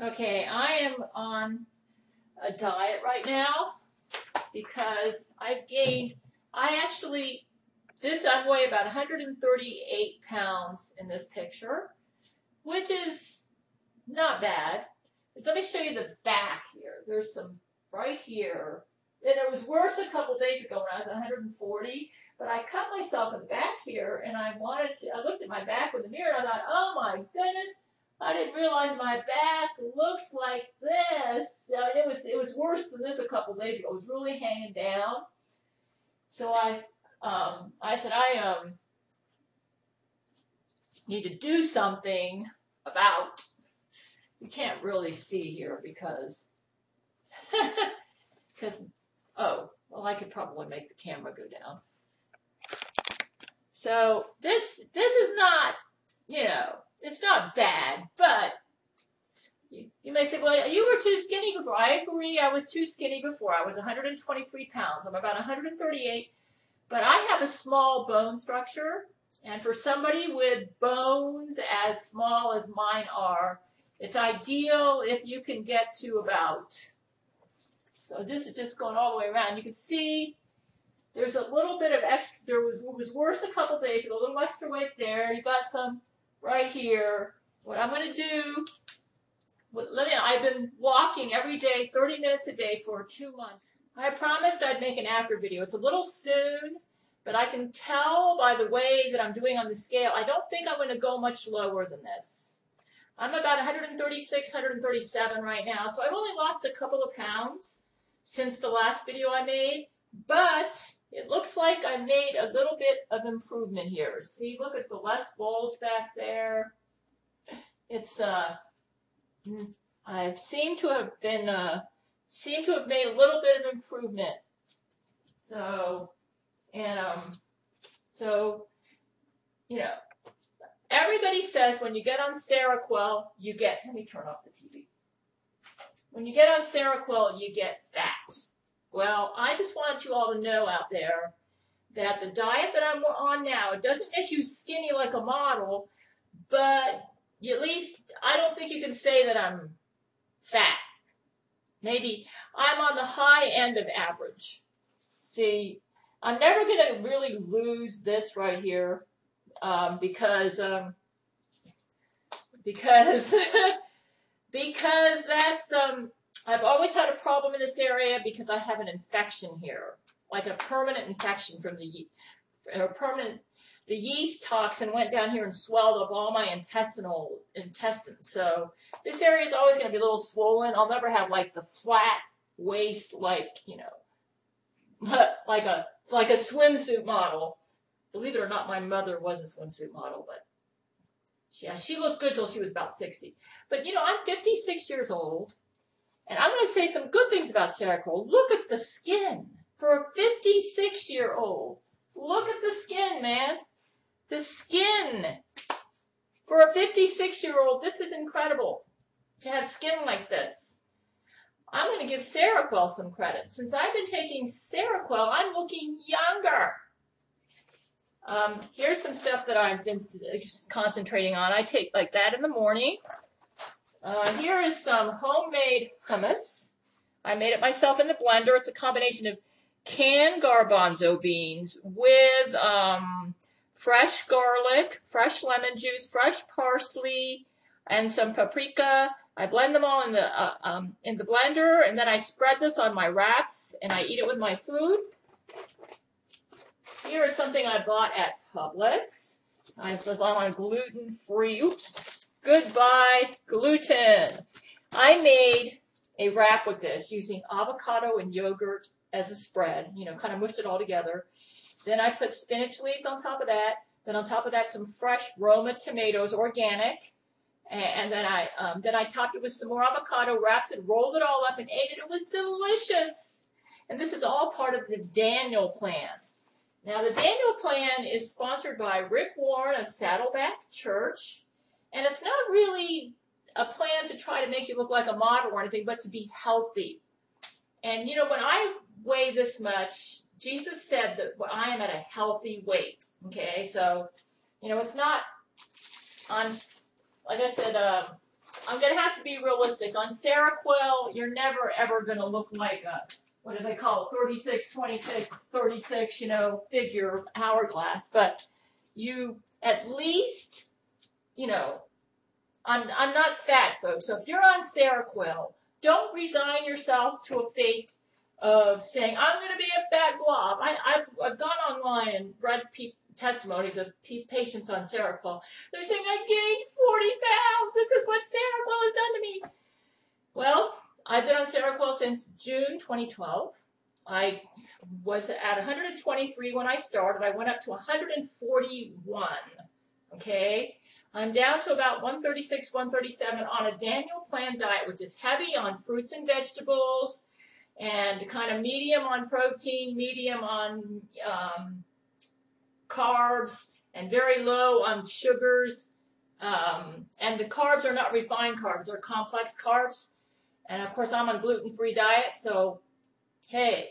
Okay, I am on a diet right now because I've gained, I weigh about 138 pounds in this picture, which is not bad. But let me show you the back here. There's some right here. And it was worse a couple days ago when I was 140, but I cut myself in the back here, and I looked at my back with the mirror, and I thought, oh my goodness, I didn't realize my back looks like this. It was worse than this a couple days ago. It was really hanging down. So I said, I need to do something about. You can't really see here because oh, well, I could probably make the camera go down. So this is not, it's not bad, but you may say, well, you were too skinny before. I agree, I was too skinny before. I was 123 pounds. I'm about 138, but I have a small bone structure, and for somebody with bones as small as mine are, it's ideal if you can get to about, so this is just going all the way around. You can see there's a little bit of extra, it was worse a couple days ago, a little extra weight there. You got some right here. What I'm going to do, I've been walking every day, 30 minutes a day for 2 months. I promised I'd make an after video. It's a little soon, but I can tell by the way that I'm doing on the scale, I don't think I'm going to go much lower than this. I'm about 136, 137 right now, so I've only lost a couple of pounds since the last video I made, but it looks like I made a little bit of improvement here. See, look at the less bulge back there. It's I seem to have made a little bit of improvement. So, everybody says when you get on Seroquel, let me turn off the TV. When you get on Seroquel, you get fat. Well, I just want you all to know out there that the diet that I'm on now, it doesn't make you skinny like a model, but at least I don't think you can say that I'm fat. Maybe I'm on the high end of average. See, I'm never going to really lose this right here because that's I've always had a problem in this area because I have an infection here, like a permanent infection from the yeast toxin went down here and swelled up all my intestines. So this area is always going to be a little swollen. I'll never have like the flat waist, like like a swimsuit model. Believe it or not, my mother was a swimsuit model, but she looked good till she was about 60. But I'm 56 years old, and I'm going to say some good things about Seroquel. Look at the skin for a 56-year-old. Look at the skin, man. The skin for a 56-year-old. This is incredible to have skin like this. I'm going to give Seroquel some credit. Since I've been taking Seroquel, I'm looking younger. Here's some stuff that I've been just concentrating on. I take like that in the morning. Here is some homemade hummus. I made it myself in the blender. It's a combination of canned garbanzo beans with fresh garlic, fresh lemon juice, fresh parsley, and some paprika. I blend them all in the blender, and then I spread this on my wraps, and I eat it with my food. Here is something I bought at Publix. I want a gluten-free. Oops. Goodbye, gluten. I made a wrap with this using avocado and yogurt as a spread. Kind of mushed it all together. Then I put spinach leaves on top of that. Then on top of that, some fresh Roma tomatoes, organic. And then I topped it with some more avocado, wrapped it, rolled it all up, and ate it. It was delicious. And this is all part of the Daniel Plan. Now, the Daniel Plan is sponsored by Rick Warren of Saddleback Church. And it's not really a plan to try to make you look like a model or anything, but to be healthy. And, when I weigh this much, Jesus said that I am at a healthy weight. Okay, so, it's not on, like I said, I'm going to have to be realistic. On Seroquel, you're never, ever going to look like a, what do they call it, 36, 26, 36, you know, figure hourglass. But you at least, you know, I'm not fat, folks. So if you're on Seroquel, don't resign yourself to a fate of saying, I'm going to be a fat blob. I've gone online and read testimonies of patients on Seroquel. They're saying, I gained 40 pounds. This is what Seroquel has done to me. Well, I've been on Seroquel since June 2012. I was at 123 when I started. I went up to 141. Okay? I'm down to about 136, 137 on a Daniel Plan diet, which is heavy on fruits and vegetables and kind of medium on protein, medium on carbs, and very low on sugars. And the carbs are not refined carbs, they're complex carbs. And of course, I'm on gluten-free diet, so hey.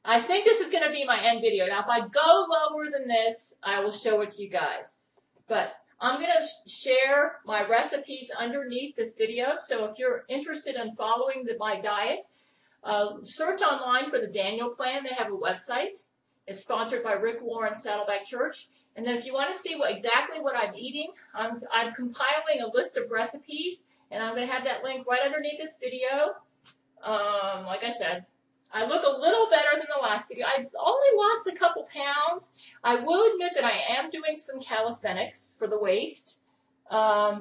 I think this is going to be my end video. Now, if I go lower than this, I will show it to you guys. But I'm going to share my recipes underneath this video. So if you're interested in following my diet, search online for the Daniel Plan. They have a website. It's sponsored by Rick Warren Saddleback Church. And then if you want to see exactly what I'm eating, I'm compiling a list of recipes. And I'm going to have that link right underneath this video. Like I said, I look a little better than the last video. I only lost a couple pounds. I will admit that I am doing some calisthenics for the waist. I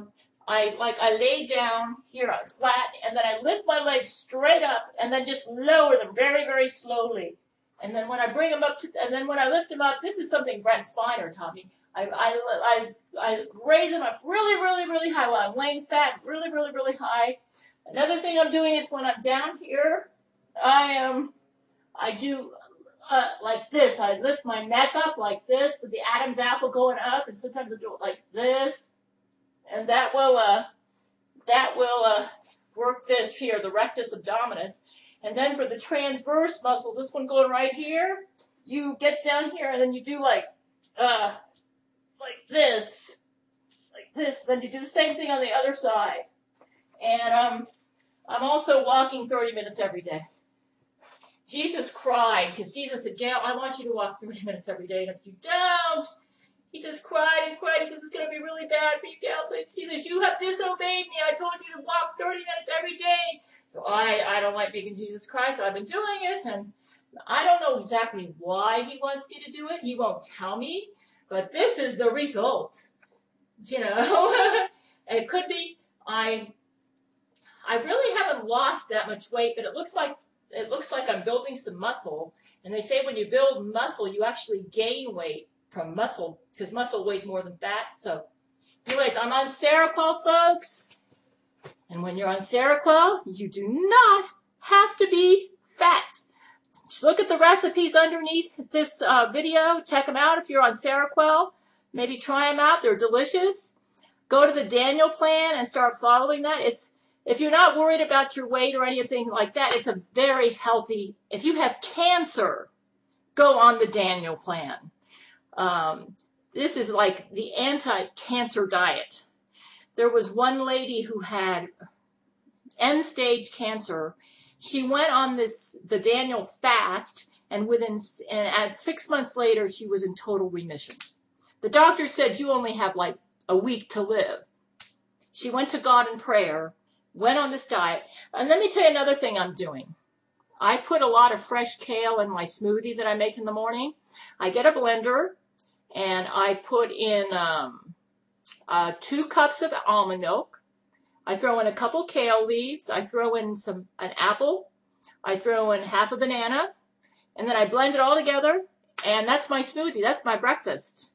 lay down here flat, and then I lift my legs straight up, and then just lower them very, very slowly. And then when I bring them up, and then when I lift them up, this is something Brent Spiner taught me. I raise them up really, really, really high while I'm laying fat, really, really, really high. Another thing I'm doing is when I'm down here, I do like this. I lift my neck up like this with the Adam's apple going up, and sometimes I do it like this, and that will work this here, the rectus abdominis. And then for the transverse muscle, this one going right here, you get down here and then you do like this, Then you do the same thing on the other side. And I'm also walking 30 minutes every day. Jesus cried because Jesus said, Gail, I want you to walk 30 minutes every day. And if you don't, he just cried and cried. He says, it's going to be really bad for you, Gail. So he says, you have disobeyed me. I told you to walk 30 minutes every day. So I don't like making Jesus cry, so I've been doing it. And I don't know exactly why he wants me to do it. He won't tell me. But this is the result. You know, it could be I really haven't lost that much weight, but it looks like I'm building some muscle. And they say when you build muscle, you actually gain weight from muscle because muscle weighs more than fat. So anyways, I'm on Seroquel, folks. And when you're on Seroquel, you do not have to be fat. Look at the recipes underneath this video. Check them out if you're on Seroquel. Maybe try them out. They're delicious. Go to the Daniel Plan and start following that. If you're not worried about your weight or anything like that, it's a very healthy. If you have cancer, go on the Daniel Plan. This is like the anti-cancer diet. There was one lady who had end-stage cancer. She went on the Daniel fast, and at 6 months later, she was in total remission. The doctor said, you only have like a week to live. She went to God in prayer, went on this diet. And let me tell you another thing I'm doing. I put a lot of fresh kale in my smoothie that I make in the morning. I get a blender, and I put in 2 cups of almond milk. I throw in a couple kale leaves. I throw in an apple. I throw in half a banana. And then I blend it all together. And that's my smoothie. That's my breakfast.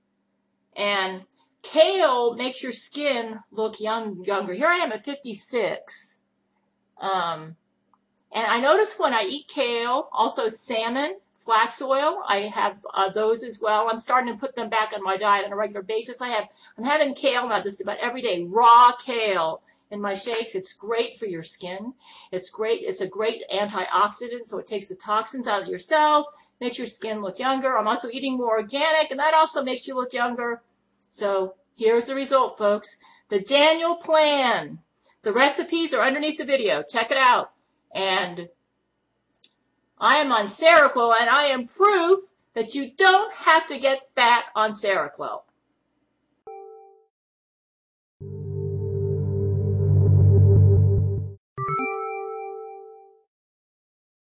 And kale makes your skin look younger. Here I am at 56. And I notice when I eat kale, also salmon, flax oil, I have those as well. I'm starting to put them back on my diet on a regular basis. I'm having kale now just about every day, raw kale in my shakes. It's great for your skin. It's great. It's a great antioxidant, so it takes the toxins out of your cells, makes your skin look younger. I'm also eating more organic, and that also makes you look younger. So here's the result, folks. The Daniel Plan. The recipes are underneath the video. Check it out. And I am on Seroquel, and I am proof that you don't have to get fat on Seroquel.